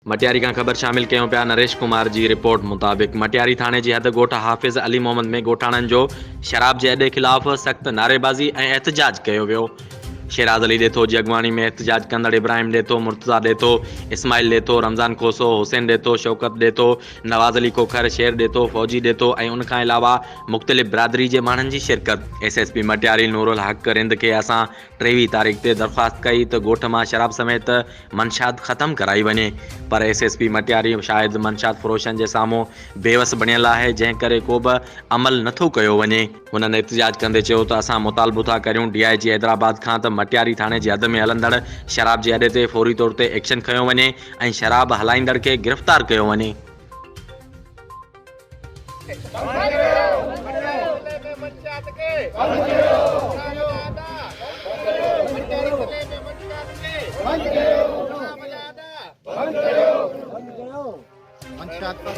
मटियारी का खबर शामिल कयूं पिया। नरेश कुमार जी रिपोर्ट मुताबिक़ मटियारी थाणे जी हद ॻोठ हाफ़िज़ अली मोहम्मद में ॻोठाणनि जो शराब जे अॾे ख़िलाफ़ सख़्त नारेबाज़ी ऐं एहतजाज कयो वियो। शेराज अली ॾेथो जी अॻवानी में एहतजाज कंदड़ इब्राहिम ॾेथो, मुर्तज़ा ॾेथो, इस्माइल ॾेथो, रमज़ान खोसो, हुसैन ॾेथो, शौकत ॾेथो, नवाज़ अली खोखर, शेर ॾेथो, फ़ौजी ॾेथो ऐं उन खां अलावा मुख़्तलिफ़ बिरादरी जे माण्हुनि जी शिरकत। SSP मटियारी नूरुल हक़ रिंद खे असां 23 तारीख़ ते दरख़्वास्त कई त ॻोठ मां शराब समेत मंशात ख़त्म कराई वञे, पर SSP मटियारी शायदि मंशात फ़रोशनि जे साम्हूं बेवस बणियल आहे, जंहिं करे को बि अमल नथो कयो वञे। हुननि एहतजाज कंदे चयो त असां मुतालबो था करियूं DIG हैदराबाद खां त मटियारी थाणे जी हद में हलंदड़ शराब जे अॾे ते फौरी तौर ते एक्शन खयो वञे ऐं शराब हलाईंदड़ खे गिरफ़्तार कयो वञे। मंशात पर